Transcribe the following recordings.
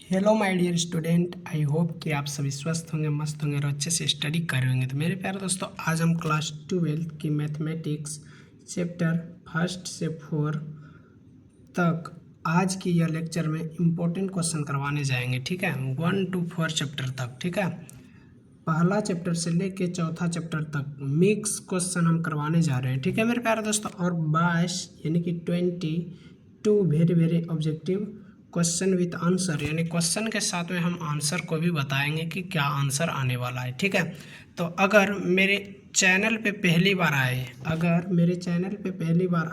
Hello my dear student, I hope कि आप सभी स्वस्थ होंगे, मस्त होंगे और अच्छे से स्टडी कर रहे होंगे। तो मेरे प्यारे दोस्तों, आज हम क्लास 12 की मैथमेटिक्स चैप्टर 1 से 4 तक आज की यह लेक्चर में इम्पोर्टेंट क्वेश्चन करवाने जाएंगे। ठीक है, 1 to 4 चैप्टर तक। ठीक है, पहला चैप्टर से लेके चौथा चैप्टर तक मिक्स क्वेश्चन हम करवाने जा रहे हैं। ठीक है मेरे प्यारे दोस्तों, और 22 यानी कि 22 very very objective question with answer, यानी क्वेश्चन के साथ में हम आंसर को भी बताएंगे कि क्या आंसर आने वाला है। ठीक है, तो अगर मेरे चैनल पे पहली बार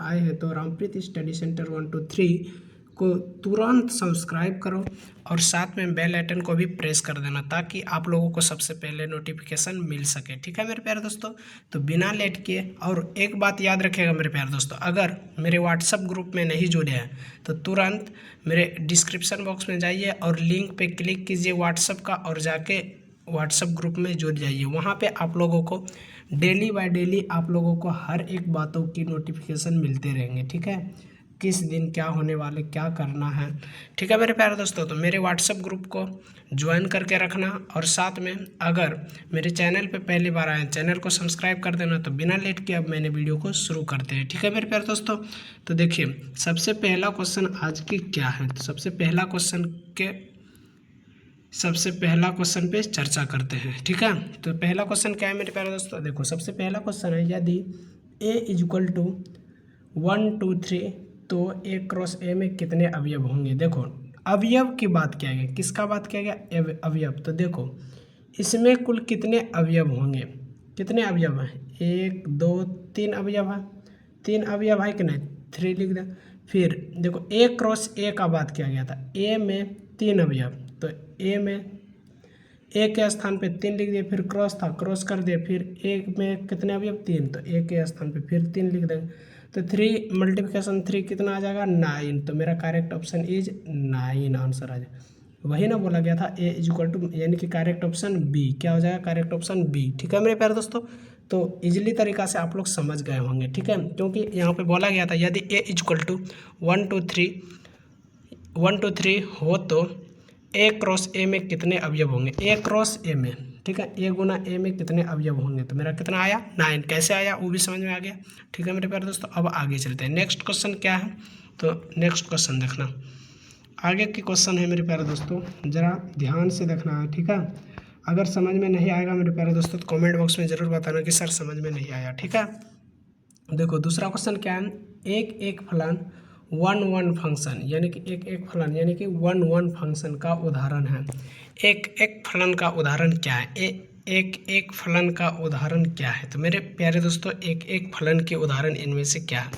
आए हैं तो रामप्रीत स्टडी सेंटर 1 to 3 को तुरंत सब्सक्राइब करो और साथ में बेल आइकन को भी प्रेस कर देना ताकि आप लोगों को सबसे पहले नोटिफिकेशन मिल सके। ठीक है मेरे प्यारे दोस्तों, तो बिना लेट किए, और एक बात याद रखिएगा मेरे प्यारे दोस्तों, अगर मेरे व्हाट्सएप ग्रुप में नहीं जुड़े हैं तो तुरंत मेरे डिस्क्रिप्शन बॉक्स में जाइए और लिंक पे क्लिक कीजिए व्हाट्सएप का और जाके व्हाट्सएप ग्रुप में जुड़ जाइए। वहाँ पे आप लोगों को डेली बाय डेली आप लोगों को हर एक बातों की नोटिफिकेशन मिलते रहेंगे। ठीक है, किस दिन क्या होने वाले, क्या करना है। ठीक है मेरे प्यारे दोस्तों, तो मेरे व्हाट्सएप ग्रुप को ज्वाइन करके रखना और साथ में अगर मेरे चैनल पे पहली बार आए चैनल को सब्सक्राइब कर देना। तो बिना लेट के अब मैंने वीडियो को शुरू करते हैं। ठीक है मेरे प्यारे दोस्तों, तो देखिए सबसे पहला क्वेश्चन आज की क्या है। तो सबसे पहला क्वेश्चन पे चर्चा करते हैं। ठीक है, तो पहला क्वेश्चन क्या है मेरे प्यारे दोस्तों, देखो सबसे पहला क्वेश्चन है, यदि a इक्वल टू 1 2 3 तो a क्रॉस a में कितने अवयव होंगे। देखो अवयव की बात किया गया, किसका बात किया गया, अवयव। तो देखो इसमें कुल कितने अवयव होंगे, कितने अवयव हैं, 1 2 3 अवयव है, 3 अवयव है कि नहीं, 3 लिख दें। फिर देखो a क्रॉस a का बात किया गया था, a में 3 अवयव, तो a में ए के स्थान पे 3 लिख दिए, फिर क्रॉस था क्रॉस कर दिए, फिर एक में कितने अवयव 3, तो ए के स्थान पे फिर 3 लिख देंगे। तो 3 मल्टीप्लिकेशन 3 कितना आ जाएगा, 9। तो मेरा करेक्ट ऑप्शन इज 9 आंसर आ जाएगा। वही ना बोला गया था ए इक्वल टू, यानी कि करेक्ट ऑप्शन बी क्या हो जाएगा, करेक्ट ऑप्शन बी। ठीक है मेरे प्यारे दोस्तों, तो इजीली तरीका से आप लोग समझ गए होंगे। ठीक है, क्योंकि यहाँ पे बोला गया था यदि ए इक्वल टू 1 2 3 हो तो ए क्रॉस ए में कितने अवयव होंगे, ए क्रॉस ए में। ठीक है, ए गुना ए में कितने अवयव होंगे, तो मेरा कितना आया 9। कैसे आया वो भी समझ में आ गया। ठीक है मेरे प्यारे दोस्तों, अब आगे चलते हैं। नेक्स्ट क्वेश्चन क्या है, तो नेक्स्ट क्वेश्चन देखना, आगे की क्वेश्चन है मेरे प्यारे दोस्तों, ज़रा ध्यान से देखना है। ठीक है, अगर समझ में नहीं आएगा मेरे प्यारे दोस्तों तो कमेंट बॉक्स में ज़रूर बताना कि सर समझ में नहीं आया। ठीक है, देखो दूसरा क्वेश्चन क्या है, एक फलन 1 1 फंक्शन, यानी कि एक फलन यानी कि 1 1 फंक्शन का उदाहरण है। एक फलन का उदाहरण क्या है, एक फलन का उदाहरण क्या है। तो मेरे प्यारे दोस्तों एक फलन के उदाहरण इनमें से क्या है।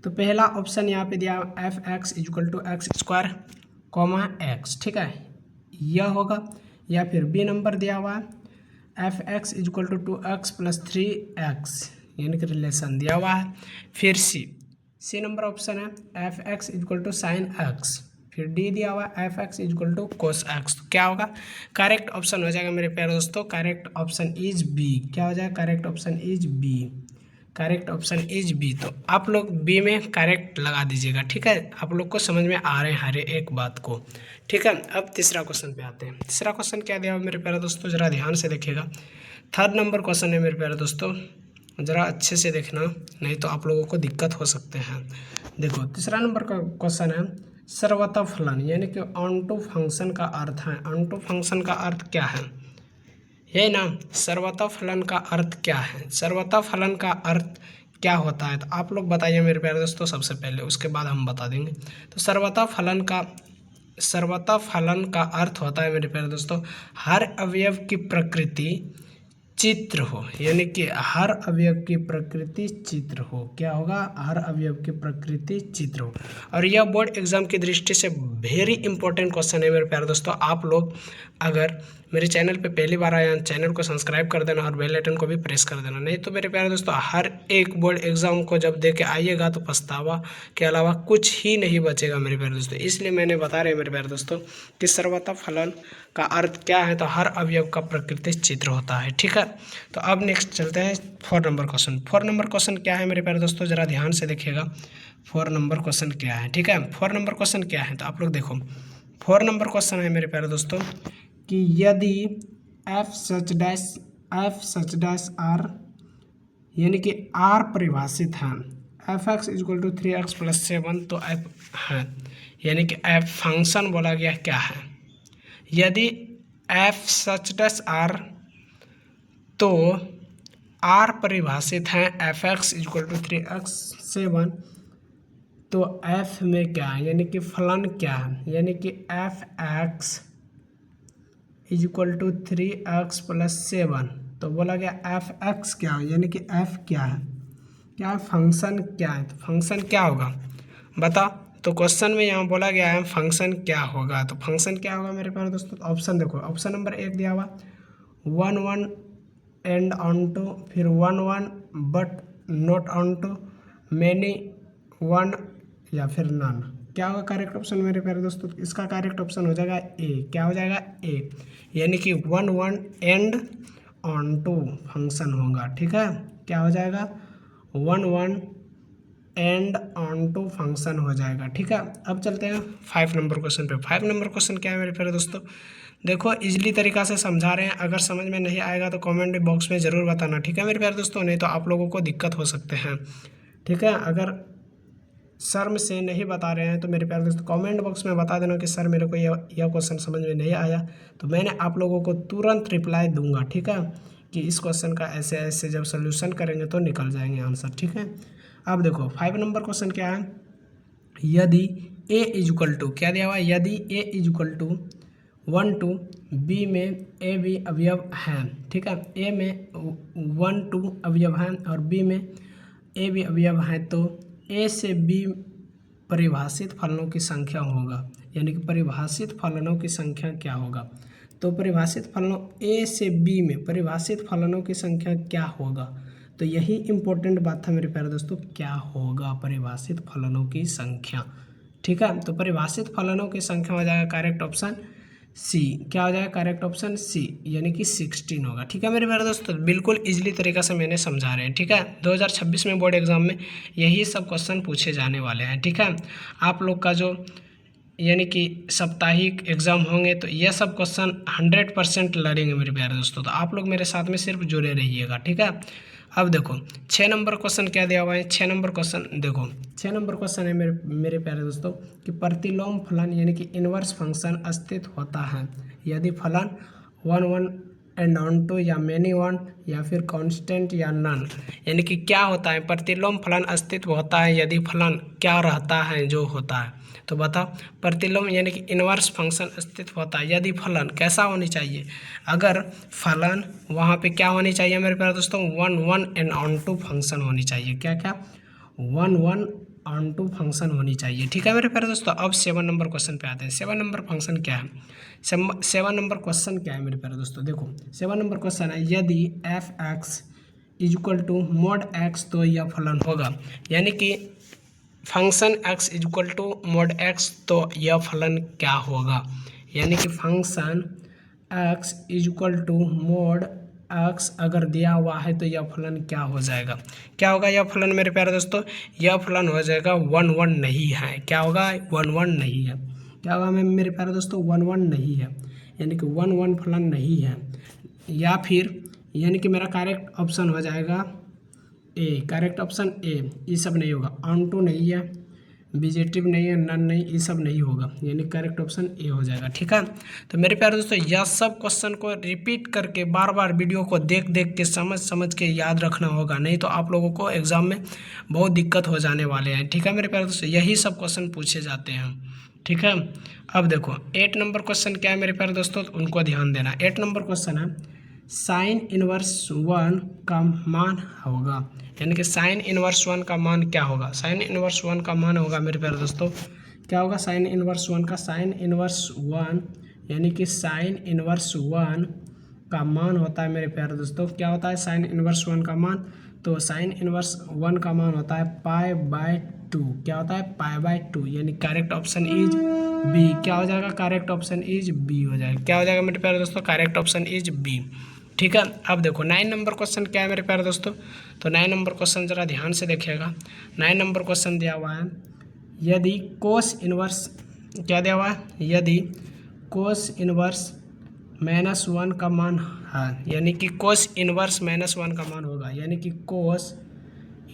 तो पहला ऑप्शन यहाँ पे दिया f(x) equal to x square comma x. ठीक है, यह होगा, या फिर बी नंबर दिया हुआ है f(x) equal to 2x plus 3x, यानी कि रिलेशन दिया हुआ है। फिर सी नंबर ऑप्शन है f(x) equal to sine x. फिर डी दिया हुआ है f(x) equal to cos x. तो क्या होगा, करेक्ट ऑप्शन हो जाएगा मेरे प्यारे दोस्तों, करेक्ट ऑप्शन इज बी। क्या हो जाएगा, correct option is B, correct option is B. तो आप लोग बी में करेक्ट लगा दीजिएगा। ठीक है, आप लोग को समझ में आ रहे हैं हर एक बात को। ठीक है, अब तीसरा क्वेश्चन पे आते हैं। तीसरा क्वेश्चन क्या दिया हुआ मेरे प्यारे दोस्तों, ज़रा ध्यान से देखिएगा। 3rd नंबर क्वेश्चन है मेरे प्यारे दोस्तों, ज़रा अच्छे से देखना, नहीं तो आप लोगों को दिक्कत हो सकते हैं। देखो तीसरा नंबर का क्वेश्चन है, सर्वता फलन यानी कि ऑनटू फंक्शन का अर्थ है। ऑनटू फंक्शन का अर्थ क्या है, यही ना, सर्वता फलन का अर्थ क्या है, सर्वता फलन का अर्थ क्या होता है। तो आप लोग बताइए मेरे प्यारे दोस्तों सबसे पहले, उसके बाद हम बता देंगे। तो सर्वता फलन का अर्थ होता है मेरे प्यारे दोस्तों, हर अवयव की प्रकृति चित्र हो, यानी कि हर अवयव की प्रकृति चित्र हो। क्या होगा, हर अवयव की प्रकृति चित्र हो। और यह बोर्ड एग्जाम की दृष्टि से वेरी इंपॉर्टेंट क्वेश्चन है मेरे प्यारे दोस्तों। आप लोग अगर मेरे चैनल पे पहली बार आए हैं, चैनल को सब्सक्राइब कर देना और बेल आइकन को भी प्रेस कर देना, नहीं तो मेरे प्यारे दोस्तों हर एक बोर्ड एग्जाम को जब दे के आइएगा तो पछतावा के अलावा कुछ ही नहीं बचेगा मेरे प्यारे दोस्तों। इसलिए मैंने बता रहे मेरे प्यारे दोस्तों कि सर्वता फलन का अर्थ क्या है, तो हर अवयव का प्राकृतिक चित्र होता है। ठीक है, तो अब नेक्स्ट चलते हैं 4 नंबर क्वेश्चन। 4 नंबर क्वेश्चन क्या है मेरे प्यारे दोस्तों, ज़रा ध्यान से देखिएगा 4 नंबर क्वेश्चन क्या है। ठीक है, 4 नंबर क्वेश्चन क्या है, तो आप लोग देखो 4 नंबर क्वेश्चन है मेरे प्यारे दोस्तों कि यदि एफ सच डैश आर यानी कि आर परिभाषित है, F x equal to 3x+7 तो एफ है, यानी कि एफ फंक्शन बोला गया क्या है। यदि एफ सच डैश आर तो आर परिभाषित है F x equal to 3x7 तो एफ में क्या है, यानी कि फलन क्या है, यानी कि F x equal to 3x+7 तो बोला गया एफ एक्स क्या है, यानी कि एफ क्या है, क्या फंक्शन क्या है, तो फंक्शन क्या होगा बता। तो क्वेश्चन में यहाँ बोला गया है फंक्शन क्या होगा, तो फंक्शन क्या होगा मेरे प्यारे दोस्तों। तो ऑप्शन देखो, ऑप्शन नंबर 1 दिया हुआ 1 1 एंड ऑन टू, फिर 1 1 but not onto, many 1 या फिर नन। क्या होगा करेक्ट ऑप्शन मेरे प्यारे दोस्तों, इसका करेक्ट ऑप्शन हो जाएगा ए। क्या हो जाएगा ए, यानी कि 1 1 एंड ऑन टू फंक्शन होगा। ठीक है, क्या हो जाएगा 1 1 एंड ऑन टू फंक्शन हो जाएगा। ठीक है, अब चलते हैं 5 नंबर क्वेश्चन पे। 5 नंबर क्वेश्चन क्या है मेरे प्यारे दोस्तों, देखो इजली तरीका से समझा रहे हैं, अगर समझ में नहीं आएगा तो कमेंट बॉक्स में ज़रूर बताना। ठीक है मेरे प्यारे दोस्तों, नहीं तो आप लोगों को दिक्कत हो सकते हैं। ठीक है, अगर शर्म से नहीं बता रहे हैं तो मेरे प्यारे दोस्तों कमेंट बॉक्स में बता देना कि सर मेरे को यह क्वेश्चन समझ में नहीं आया, तो मैंने आप लोगों को तुरंत रिप्लाई दूंगा। ठीक है, कि इस क्वेश्चन का ऐसे ऐसे जब सोल्यूशन करेंगे तो निकल जाएंगे आंसर। ठीक है, अब देखो 5 नंबर क्वेश्चन क्या है, यदि ए इक्वल टू, क्या दिया हुआ है, यदि ए इक्वल टू 1 2 बी में ए बी अवयव हैं। ठीक है, ए में 1 2 अवयव हैं और बी में ए बी अवयव हैं, तो ए से बी परिभाषित फलनों की संख्या होगा, यानी कि परिभाषित फलनों की संख्या क्या होगा। तो परिभाषित फलनों ए से बी में परिभाषित फलनों की संख्या क्या होगा, तो यही इम्पोर्टेंट बात था मेरे प्यारे दोस्तों, क्या होगा परिभाषित फलनों की संख्या। ठीक है, तो परिभाषित फलनों की संख्या हो जाएगा करेक्ट ऑप्शन सी। क्या हो जाएगा करेक्ट ऑप्शन सी, यानी कि 16 होगा। ठीक है मेरे प्यारे दोस्तों, बिल्कुल इजीली तरीका से मैंने समझा रहे हैं। ठीक है, 2026 में बोर्ड एग्जाम में यही सब क्वेश्चन पूछे जाने वाले हैं। ठीक है, आप लोग का जो यानी कि साप्ताहिक एग्जाम होंगे तो यह सब क्वेश्चन 100% लड़ेंगे मेरे प्यारे दोस्तों, तो आप लोग मेरे साथ में सिर्फ जुड़े रहिएगा। ठीक है, अब देखो 6 नंबर क्वेश्चन क्या दिया हुआ है। 6 नंबर क्वेश्चन देखो, 6 नंबर क्वेश्चन है मेरे प्यारे दोस्तों कि प्रतिलोम फलन यानी कि इनवर्स फंक्शन अस्तित्व होता है यदि फलन 1 1 एंड ऑन टू या मैनी 1 या फिर कांस्टेंट या नन। यानी कि क्या होता है, प्रतिलोम फलन अस्तित्व होता है यदि फलन क्या रहता है, जो होता है। तो बताओ, प्रतिलोम यानी कि इनवर्स फंक्शन अस्तित्व होता है यदि फलन कैसा होनी चाहिए, अगर फलन वहाँ पे क्या होनी चाहिए मेरे प्यारे दोस्तों, 1 1 एंड ऑन टू फंक्शन होनी चाहिए। क्या क्या 1 1 ऑन टू फंक्शन होनी चाहिए। ठीक है मेरे प्यारे दोस्तों, अब 7 नंबर क्वेश्चन पे आते हैं। 7 नंबर फंक्शन क्या है, 7 नंबर क्वेश्चन क्या है मेरे प्यारे दोस्तों, देखो 7 नंबर क्वेश्चन है यदि f x equal to mod x तो यह फलन होगा, यानी कि function x equal to mod x तो यह फलन क्या होगा, यानी कि function x equal to mod x अगर दिया हुआ है तो यह फलन क्या हो जाएगा। क्या होगा यह फलन मेरे प्यारे दोस्तों, यह फलन हो जाएगा 1 1 नहीं है। क्या होगा 1 1 नहीं है। क्या होगा मेरे प्यारे दोस्तों 1 1 नहीं है, यानी कि 1 1 फलन नहीं है, या फिर यानी कि मेरा करेक्ट ऑप्शन हो जाएगा ए। करेक्ट ऑप्शन ए, ये सब नहीं होगा, ऑन टू नहीं है, बिजेटिव नहीं है, नन नहीं, ये सब नहीं होगा, यानी करेक्ट ऑप्शन ए हो जाएगा। ठीक है, तो मेरे प्यारे दोस्तों यह सब क्वेश्चन को रिपीट करके बार बार वीडियो को देख देख के समझ के याद रखना होगा, नहीं तो आप लोगों को एग्जाम में बहुत दिक्कत हो जाने वाले हैं। ठीक है मेरे प्यारे दोस्तों, यही सब क्वेश्चन पूछे जाते हैं। ठीक है, अब देखो 8 नंबर क्वेश्चन क्या है मेरे प्यारे दोस्तों, तो उनको ध्यान देना। 8 नंबर क्वेश्चन है साइन इनवर्स 1 का मान होगा, यानी कि साइन इनवर्स 1 का मान क्या होगा। साइन इनवर्स 1 का मान होगा मेरे प्यारे दोस्तों, क्या होगा साइन इनवर्स 1 का, साइन इनवर्स 1 यानी कि साइन इनवर्स 1 का मान होता है मेरे प्यारे दोस्तों, क्या होता है साइन इनवर्स 1 का मान, तो साइन इनवर्स 1 का मान होता है π/2। क्या होता है π/2, यानी करेक्ट ऑप्शन इज बी। क्या हो जाएगा करेक्ट ऑप्शन इज बी हो जाएगा। क्या हो जाएगा मेरे प्यारे दोस्तों, करेक्ट ऑप्शन इज बी। ठीक है, अब देखो 9 नंबर क्वेश्चन क्या है मेरे प्यारे दोस्तों, तो 9 नंबर क्वेश्चन ज़रा ध्यान से देखिएगा। 9 नंबर क्वेश्चन दिया हुआ है यदि कोस इनवर्स क्या दिया हुआ है, यदि कोस इनवर्स -1 का मान है, यानी कि कोस इनवर्स -1 का मान होगा, यानी कि कोस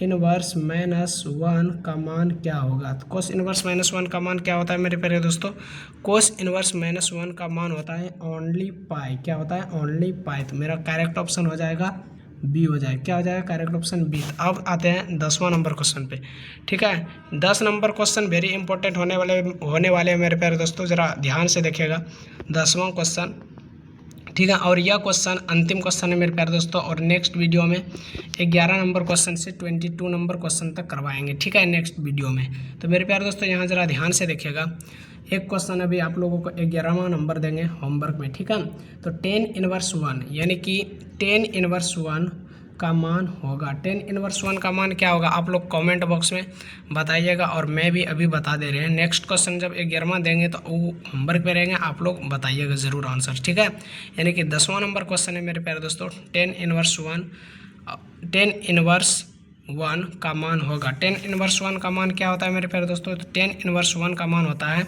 इनवर्स -1 का मान क्या होगा। तो कोस इनवर्स -1 का मान क्या होता है मेरे प्यारे दोस्तों, कोस इनवर्स -1 का मान होता है ओनली पाई। क्या होता है, ओनली पाई। तो मेरा करेक्ट ऑप्शन हो जाएगा बी हो जाएगा। क्या हो जाएगा, करेक्ट ऑप्शन बी। अब आते हैं 10वां नंबर क्वेश्चन पे। ठीक है, 10 नंबर क्वेश्चन वेरी इंपॉर्टेंट होने वाले हैं मेरे प्यारे दोस्तों, जरा ध्यान से देखिएगा 10वां क्वेश्चन। ठीक है, और यह क्वेश्चन अंतिम क्वेश्चन है मेरे प्यारे दोस्तों, और नेक्स्ट वीडियो में 11 नंबर क्वेश्चन से 22 नंबर क्वेश्चन तक करवाएंगे। ठीक है, नेक्स्ट वीडियो में। तो मेरे प्यारे दोस्तों यहाँ ज़रा ध्यान से देखिएगा, एक क्वेश्चन अभी आप लोगों को 11वां नंबर देंगे होमवर्क में। ठीक है, तो 10^1 यानी कि 10^1 का मान होगा। 10^1 का मान क्या होगा, आप लोग कमेंट बॉक्स में बताइएगा, और मैं भी अभी बता दे रहे हैं। नेक्स्ट क्वेश्चन जब 11वां देंगे तो वो होमवर्क पे रहेंगे, आप लोग बताइएगा ज़रूर आंसर। ठीक है, यानी कि 10वां नंबर क्वेश्चन है मेरे प्यारे दोस्तों, 10^1 का मान होगा। 10^1 का मान क्या होता है मेरे प्यारे दोस्तों, तो 10^1 का मान होता है,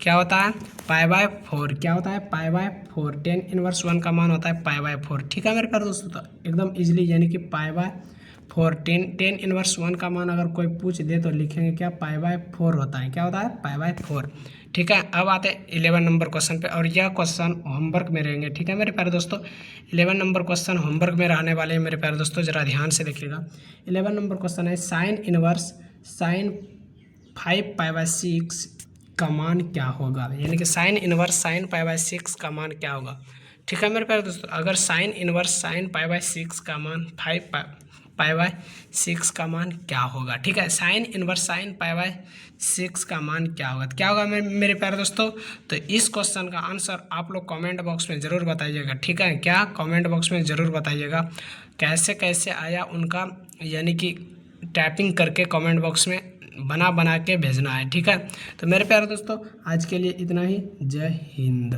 क्या होता है, π/4। क्या होता है, π/4। 10^1 का मान होता है π/4। ठीक है मेरे प्यारे दोस्तों, तो एकदम इजीली, यानी कि π/4। 10^1 का मान अगर कोई पूछ दे तो लिखेंगे क्या, π/4 होता है। क्या होता है, π/4। ठीक है, अब आते हैं 11 नंबर क्वेश्चन पे, और यह क्वेश्चन होमवर्क में रहेंगे। ठीक है मेरे प्यारे दोस्तों, 11 नंबर क्वेश्चन होमवर्क में रहने वाले हैं मेरे प्यारे दोस्तों, जरा ध्यान से देखिएगा। 11 नंबर क्वेश्चन है sin 5π/6 का मान क्या होगा, यानी कि sin 5/6 का मान क्या होगा। ठीक है मेरे प्यारे दोस्तों, अगर sin 5/6 का मान 5π/6 का मान क्या होगा। ठीक है, sin 5/6 का मान क्या होगा, क्या होगा मेरे प्यारे दोस्तों। तो इस क्वेश्चन का आंसर आप लोग कमेंट बॉक्स में ज़रूर बताइएगा। ठीक है, क्या कमेंट बॉक्स में ज़रूर बताइएगा कैसे कैसे आया उनका, यानी कि टाइपिंग करके कमेंट बॉक्स में बना के भेजना है। ठीक है, तो मेरे प्यारे दोस्तों आज के लिए इतना ही। जय हिंद।